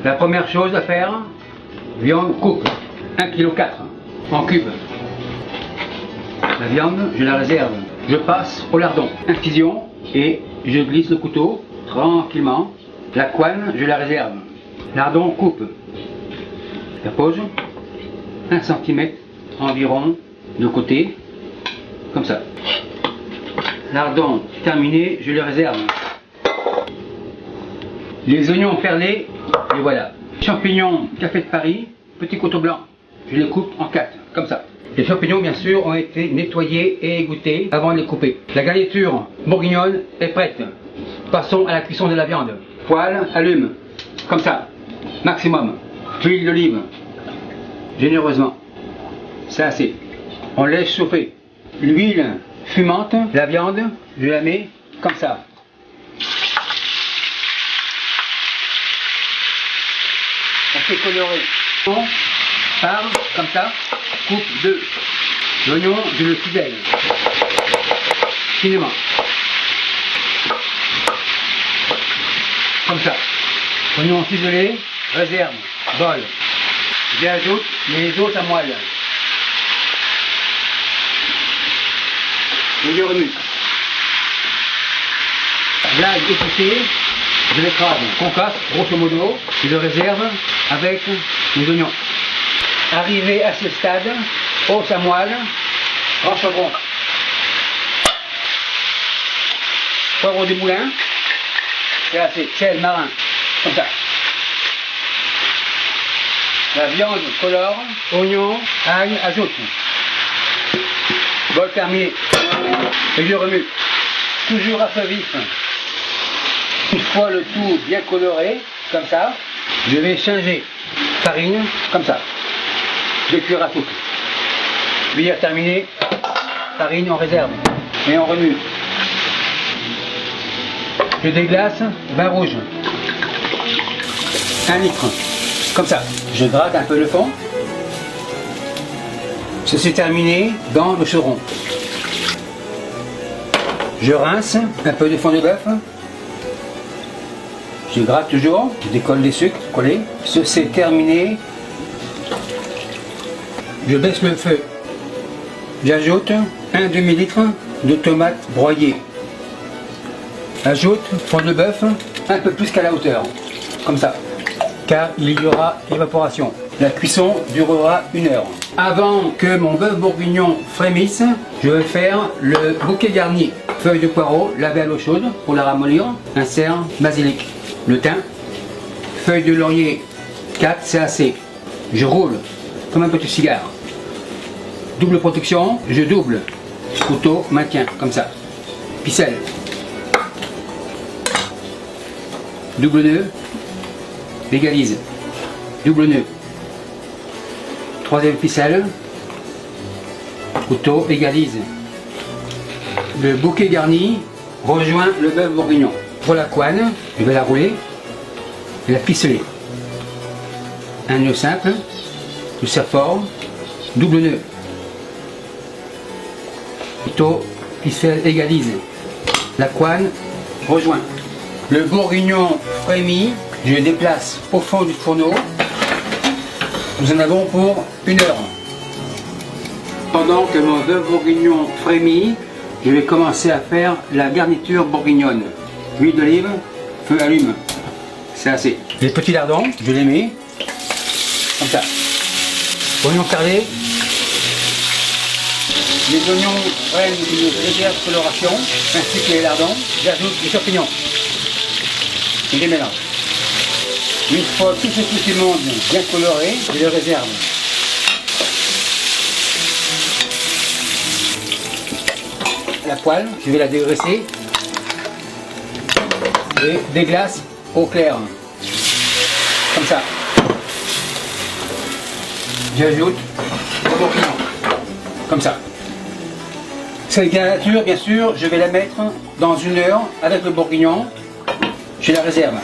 La première chose à faire, viande coupe, 1,4 kg en cubes. La viande, je la réserve. Je passe au lardon. Infusion et je glisse le couteau tranquillement. La couenne, je la réserve. Lardon coupe. La pose, 1 cm environ de côté, comme ça. Lardon terminé, je le réserve. Les oignons perlés, et voilà. Champignons, café de Paris, petit couteau blanc. Je les coupe en 4, comme ça. Les champignons, bien sûr, ont été nettoyés et égouttés avant de les couper. La garniture bourguignonne est prête. Passons à la cuisson de la viande. Poêle, allume, comme ça, maximum. Huile d'olive, généreusement. C'est assez. On laisse chauffer. L'huile fumante, la viande, je la mets comme ça. On fait colorer. On part comme ça, coupe 2. L'oignon, je le cisèle finement. Comme ça. Oignon ciselé, réserve, bol. J'ajoute les os à moelle. Et je remue. L'ail épicé, je l'écrase, concasse, grosso modo, je le réserve avec les oignons. Arrivé à ce stade, os à moelle, grand chevron. Poivre du moulin, c'est assez, sel, marin, comme ça. La viande colore, oignon, ail, ajoute. Bol terminé. Et je remue. Toujours à feu vif. Une fois le tout bien coloré, comme ça, je vais changer. Farine, comme ça. Je cuire à tout. Cuillère terminée. Farine en réserve. Et on remue. Je déglace, vin rouge. 1 litre. Comme ça. Je gratte un peu le fond. Ceci terminé dans le chaudron. Je rince un peu de fond de bœuf. Je gratte toujours, je décolle les sucres collés. Ceci terminé. Je baisse le feu. J'ajoute un demi-litre de tomates broyées. Ajoute fond de bœuf un peu plus qu'à la hauteur, comme ça, car il y aura évaporation. La cuisson durera 1 heure. Avant que mon bœuf bourguignon frémisse, je vais faire le bouquet garni. Feuilles de poireau lavées à l'eau chaude pour la ramollir, insert basilic, le thym, feuilles de laurier 4, c'est assez. Je roule comme un petit cigare. Double protection, je double. Couteau maintient, comme ça. Ficelle. Double nœud, égalise. Double nœud. Troisième ficelle. Couteau égalise. Le bouquet garni rejoint le bœuf bourguignon. Pour la couenne, je vais la rouler et la ficeler. Un nœud simple, je serre fort, double nœud. Couteau, ficelle égalise. La couenne rejoint. Le bourguignon frémi, je le déplace au fond du fourneau. Nous en avons pour 1 heure. Pendant que mon bœuf bourguignon frémit, je vais commencer à faire la garniture bourguignonne. Huile d'olive, feu allume. C'est assez. Les petits lardons, je les mets comme ça. Oignons perlés. Les oignons prennent une légère coloration, ainsi que les lardons. J'ajoute les champignons. Et les mélange. Une fois tout ce petit monde bien coloré, je le réserve. La poêle, je vais la dégraisser et déglace au clair. Comme ça. J'ajoute le bourguignon. Comme ça. Cette garniture, bien sûr, je vais la mettre dans 1 heure avec le bourguignon. Je la réserve.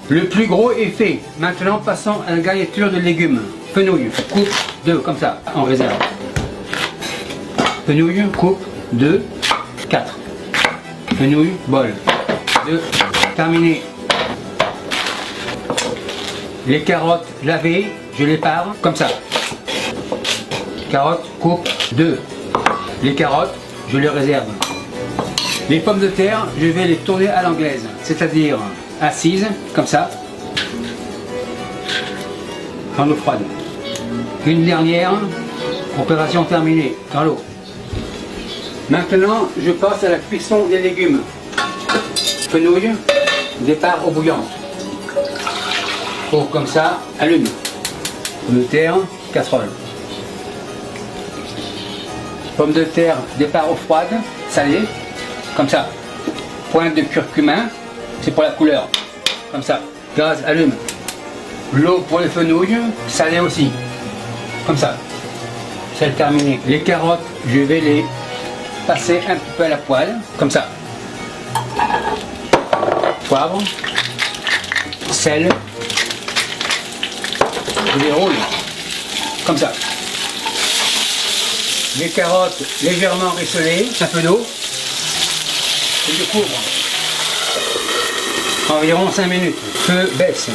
Le plus gros est fait. Maintenant, passons à la garniture de légumes. Fenouil, coupe 2, comme ça, en réserve. Fenouil, coupe 2, 4. Fenouil, bol. 2, terminé. Les carottes lavées, je les pare comme ça. Carottes, coupe 2. Les carottes, je les réserve. Les pommes de terre, je vais les tourner à l'anglaise, c'est-à-dire assises, comme ça, en eau froide. Une dernière, opération terminée, dans l'eau. Maintenant, je passe à la cuisson des légumes. Fenouil, départ au bouillon. Pour comme ça, allume. Pommes de terre, casserole. Pommes de terre, départ eau froide, salée, comme ça. Pointe de curcuma, c'est pour la couleur, comme ça. Gaz, allume. L'eau pour les fenouilles, salée aussi, comme ça. C'est terminé. Les carottes, je vais les passer un petit peu à la poêle, comme ça. Poivre, sel, je les roule, comme ça. Les carottes légèrement rissolées, un peu d'eau, et je couvre. Environ 5 minutes. Feu baisse.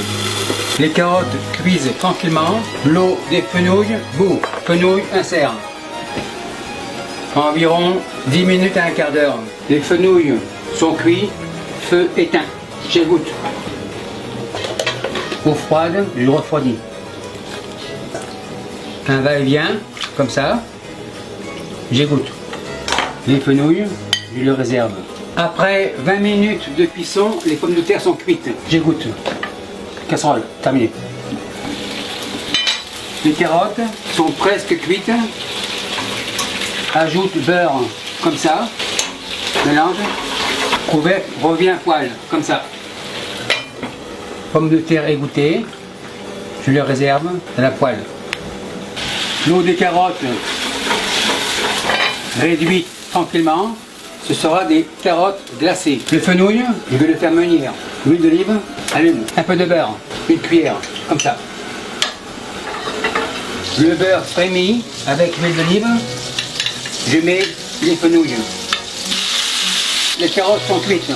Les carottes cuisent tranquillement. L'eau des fenouilles bout. Fenouilles insère. Environ 10 minutes à un quart d'heure. Les fenouilles sont cuits. Feu éteint. J'égoutte. Eau froide, je refroidis. Un va-et-vient, comme ça. J'égoutte. Les fenouilles, je les réserve. Après 20 minutes de cuisson, les pommes de terre sont cuites. J'égoutte. Casserole, terminé. Les carottes sont presque cuites. Ajoute beurre, comme ça. Mélange. Couvercle, revient à poêle, comme ça. Pommes de terre égouttées. Je les réserve à la poêle. L'eau des carottes réduite tranquillement. Ce sera des carottes glacées. Le fenouil, je vais le faire munir. L'huile d'olive, allume. Un peu de beurre, une cuillère, comme ça. Le beurre frémit avec l'huile d'olive. Je mets les fenouilles. Les carottes sont cuites.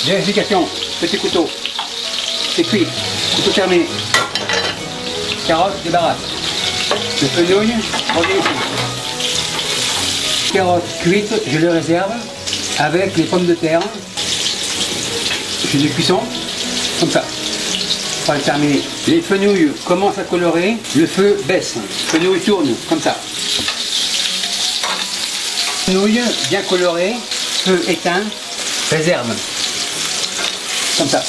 Vérification, petit couteau. C'est cuit. Couteau terminé. Carottes, débarrasse. Le fenouil, revient ici. Carottes cuites, je les réserve avec les pommes de terre. Je fais des cuissons, comme ça. Voilà, terminé. Les fenouilles commencent à colorer, le feu baisse. Fenouilles tournent, comme ça. Fenouilles bien colorées, feu éteint, réserve. Comme ça.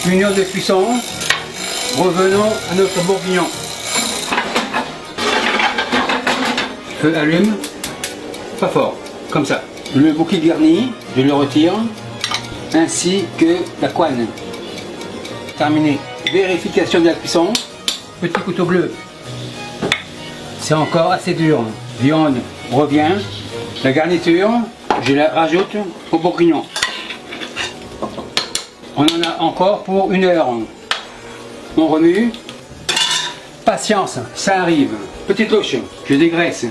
Une heure de cuisson. Revenons à notre bourguignon. Feu allume, pas fort, comme ça. Le bouquet garni, je le retire, ainsi que la couenne. Terminé. Vérification de la cuisson. Petit couteau bleu. C'est encore assez dur. Viande revient. La garniture, je la rajoute au bourguignon. On en a encore pour 1 heure. On remue. Patience, ça arrive. Petite louche, je dégraisse.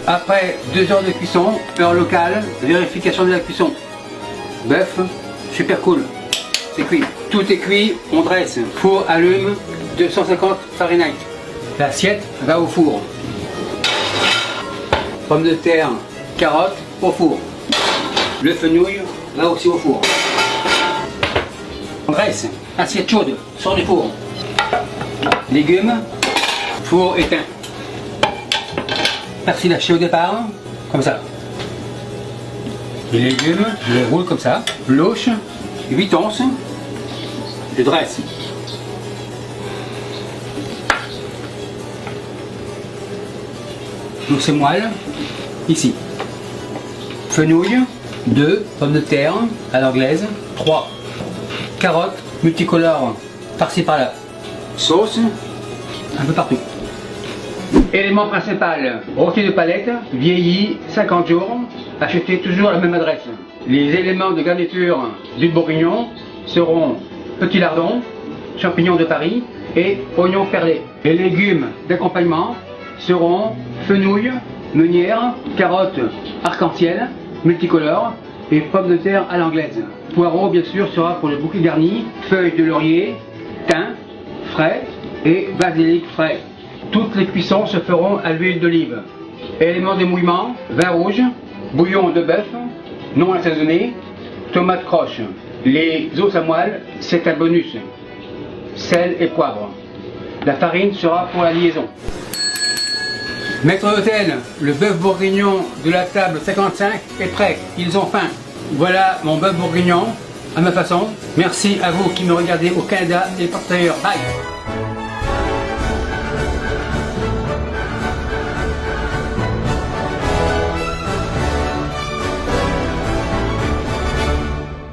Après 2 heures de cuisson, heure locale, vérification de la cuisson. Bœuf, super cool. C'est cuit. Tout est cuit, on dresse. Four allume, 250 Fahrenheit. L'assiette va au four. Pommes de terre, carottes au four. Le fenouil va aussi au four. On dresse, assiette chaude, sort du four. Légumes, four éteint. Persil lâché au départ, comme ça. Les légumes, je les roule comme ça. L'auche, 8 onces, je dresse. Donc c'est moelle, ici. Fenouil, 2 pommes de terre à l'anglaise, 3 carottes multicolores par-ci par-là. Sauce, un peu partout. Élément principal, rôti de palette, vieilli, 50 jours, acheté toujours à la même adresse. Les éléments de garniture du bourguignon seront petits lardons, champignons de Paris et oignons perlés. Les légumes d'accompagnement seront fenouil, meunière, carottes arc-en-ciel, multicolores et pommes de terre à l'anglaise. Poireau bien sûr sera pour le bouquet garni, feuilles de laurier, thym frais et basilic frais. Toutes les cuissons se feront à l'huile d'olive. Éléments d'émouillement, vin rouge, bouillon de bœuf, non assaisonné, tomates croches. Les os à moelle, c'est un bonus. Sel et poivre. La farine sera pour la liaison. Maître d'hôtel, le bœuf bourguignon de la table 55 est prêt. Ils ont faim. Voilà mon bœuf bourguignon à ma façon. Merci à vous qui me regardez au Canada et par ailleurs. Bye.